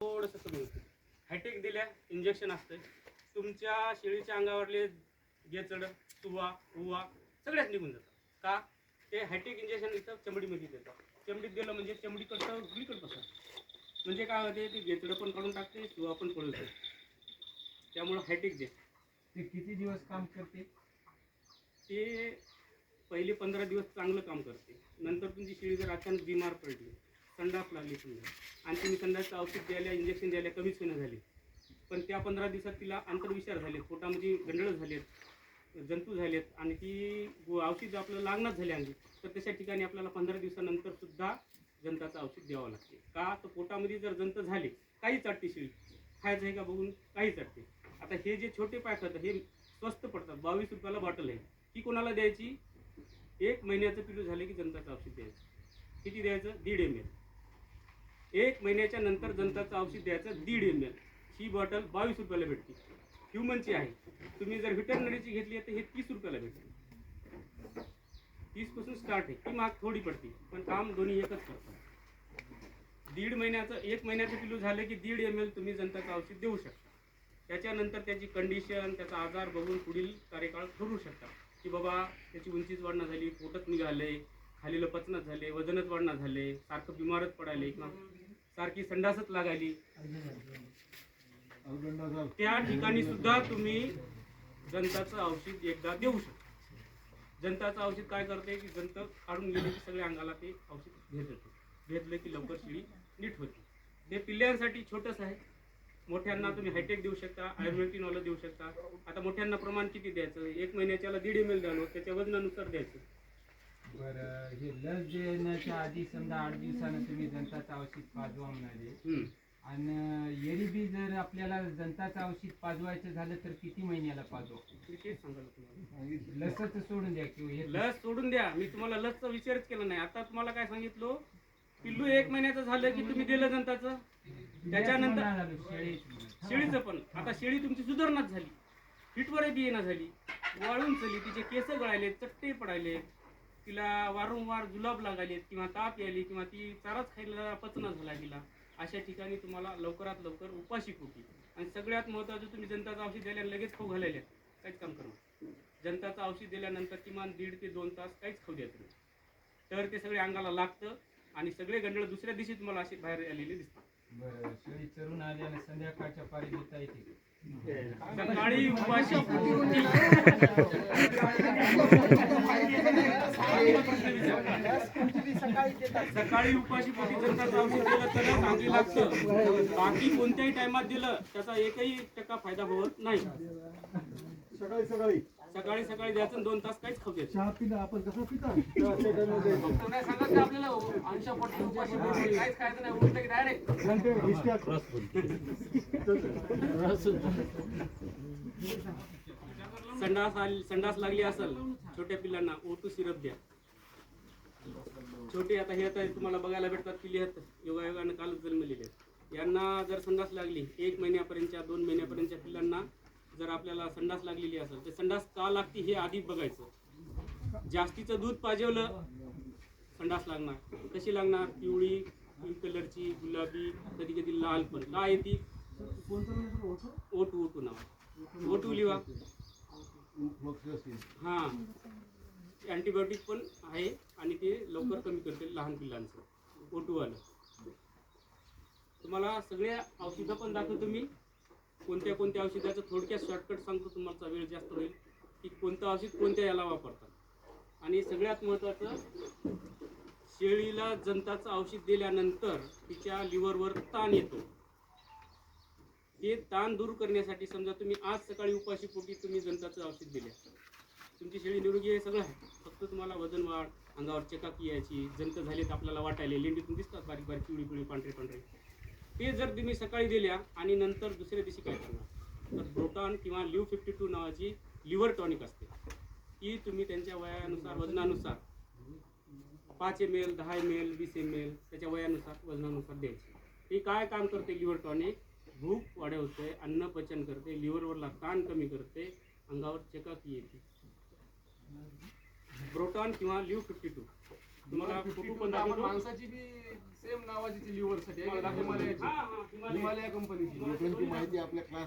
थोडंसं कमी होतं. हायटेक दिल्या इंजेक्शन असतं तुमच्या शेळीच्या अंगावरले गेचड सुवा उवा सगळ्याच निघून जातात. का ते हायटेक इंजेक्शन इथं चमडीमध्ये देतात. चमडीत गेलं म्हणजे चमडीकडचं उघडीकडं बसतात. म्हणजे काय होते ते गेचडं पण काढून टाकते सुवा पण पळवते. त्यामुळं हायटेक दे. ते किती दिवस काम करते? ते पहिले 15 दिवस चांगलं काम करते. नंतर तुमची शेळी जर अचानक बिमार पडली, संडास लागली समजा आणि तुम्ही संडासचं औषध द्यायला इंजेक्शन द्यायला कमीच होणं झाली, पण त्या 15 दिवसात तिला आंतरविषार झाले, पोटामध्ये गंडळ झालेत, जंतू झालेत आणि ती औषध आपल्याला लागणारच झाले अंगी, तर तशा ठिकाणी आपल्याला 15 दिवसानंतर सुद्धा जंताचं औषध द्यावं लागते. का तर पोटामध्ये जर जंत झाले, काही चाटते शेळी, खायचं आहे का बघून काही चाटते. आता हे जे छोटे पॅक होतं हे स्वस्त पडतात, 22 रुपयाला बॉटल आहे. ती कोणाला द्यायची? 1 महिन्याचं पिलू झाले की जंताचं औषध द्यायचं. किती द्यायचं? 1.5 ml. 1 महिन्याच्या नंतर जंताचं औषध द्यायचं 1.5 ml. ही बॉटल 22 रुपयाला भेटते. ह्युमनची आहे. तुम्ही जर व्हेटरनरीची घेतली तर हे 30 रुपयाला भेटते. 30 पासून स्टार्ट आहे. ती महाग थोडी पडते पण काम दोन्ही एकच करतात. 1.5 महिन्याचं 1 महिन्याचं पिलू झालं की 1.5 ml तुम्ही जंताचं औषध देऊ शकता. त्याच्यानंतर त्याची कंडिशन त्याचा आजार बघून पुढील कार्यकाळ ठरवू शकता की बाबा त्याची उंचीच वाढणं झाली, पोटच निघाले, खालीलं पचनच झाले, वजनच वाढणं झाले, सारखं बिमारच पडायले किंवा सारखी संडासच लागायली, त्या ठिकाणी सुद्धा तुम्ही जंताचं औषध एकदा देऊ शकता. जंताचं औषध काय करते की जंत काढून गेले की सगळ्या अंगाला ते औषध घेतलं की लवकर शेळी नीट होते. ते पिल्ल्यांसाठी छोटंच आहे. मोठ्यांना तुम्ही हायटेक देऊ शकता, आयुर्वेदिकवाला देऊ शकता. आता मोठ्यांना प्रमाण किती द्यायचं? 1 महिन्याच्याला 1.5 ml द्यावं, त्याच्या वजनानुसार द्यायचं. बरं, हे लस देण्याच्या आधी समजा 8 दिवसानं तुम्ही जंताचं औषध पाजवा म्हणाले, आणि एरी बी जर आपल्याला जंताचं औषध पाजवायचं झालं तर किती महिन्याला पाजवा? तेच सांगायला तुम्हाला. लसच सोडून द्या किंवा लस सोडून द्या. मी तुम्हाला लसचा विचारच केला नाही. आता तुम्हाला काय सांगितलं, पिल्लू 1 महिन्याचं झालं की तुम्ही दिलं जंताचं, त्याच्यानंतर शेळीचं पण. आता शेळी तुमची सुधारणाच झाली, हिटवर बी येणं झाली, वाळून चली, तिचे केस गळायले, चट्टे पडायले, तिला वारंवार जुलाब लागायलेत किंवा ताप यायली किंवा ती चाराच खायला पचना झाला तिला. अशा ठिकाणी तुम्हाला लवकरात लवकर उपाशी पोटी आणि सगळ्यात महत्त्वाचं तुम्ही जंताचं औषध दिल्या लगेच खाऊ घालायला काहीच काम करणार. जंताचं औषध दिल्यानंतर किमान 1.5 ते 2 तास काहीच खाऊ द्यायचं नाही, तर ते सगळे अंगाला लागतं आणि सगळे गंडळ दुसऱ्या दिवशी तुम्हाला असे बाहेर आलेले दिसतात. बरं, शेळी चरून आल्याने संध्याकाळच्या पारी देता येते. सकाळी उपाशी सकाळी उपाशी पोटी जंताचं औषध दिलं तर चांगली लागतं. बाकी कोणत्याही टायमात दिलं त्याचा 1% फायदा होत नाही. सकाळी सकाळी द्यायचं 2 तास काहीच खाऊ द्यायचं. चहा पिला आपण कसं पिता आपल्याला अंश पोटी उपाशी पोटी काहीच खायचं नाही, उठलं की डायरेक्ट संडास लागली असेल छोट्या पिल्लांना O2 सिरप द्या. छोटे आता हे आता तुम्हाला बघायला भेटतात पिल्ले आहेत, योगायोगानं कालच जन्मलेले आहेत. यांना जर संडास लागली 1 महिन्यापर्यंतच्या 2 महिन्यापर्यंतच्या पिल्लांना जर आपल्याला संडास लागलेली असेल तर संडास का लागते हे आधी बघायचं. जास्तीचं दूध पाजवलं संडास लागणार. कशी लागणार? पिवळी, पिंक कलरची, गुलाबी, कधी कधी लाल पण. काय येते? O2 नाव. O2 लिहा. हां, अँटीबायोटिक पण आहे आणि ते लवकर कमी करते लहान पिल्लांचं. O2 आलं. तुम्हाला सगळ्या औषधं पण दाखवतो मी. कोणत्या कोणत्या औषधाचं थोडक्यात शॉर्टकट सांगतो, तुम्हाला वेळ जास्त होईल की कोणतं औषध कोणत्या याला वापरतात. आणि सगळ्यात महत्त्वाचं, शेळीला जंताचं औषध दिल्यानंतर तिच्या लिव्हरवर ताण येतो. ते ताण दूर करण्यासाठी समजा तुम्ही आज सकाळी उपाशी पोटी तुम्ही जंताचं औषध दिले, तुमची शेळी निरोगी आहे, सगळं आहे, फक्त तुम्हाला वजन वाढ, अंगावर चकाकी यायची, जंत झालेत आपल्याला वाटायले, लेंडीतून दिसतात बारीक बारीक पिवळी पिवळी पांढरे पांढरे, ते जर तुम्ही सकाळी दिल्या आणि नंतर दुसऱ्या दिवशी काय करणार तर प्रोटॉन किंवा लिव्ह 52 नावाची लिव्हर टॉनिक असते. ती तुम्ही त्यांच्या वयानुसार वजनानुसार 5 ml, 10 ml, 20 ml त्याच्या वयानुसार वजनानुसार द्यायची. हे काय काम करते? लिव्हर टॉनिक भूक वाढवते, अन्न पचन करते, लिव्हरवरला ताण कमी करते, अंगावर चकाकी येते. प्रोटॉन किंवा लिव्ह 52 तुम्हाला फोटो पण आपण दाखवतो. माणसाची बी सेम नावाची लिव्हरसाठी तुम्हाला दाखवतो. हिमालयाची हां, हां, हिमालय. हिमालया कंपनीची लोकांची माहिती आपल्या क्लास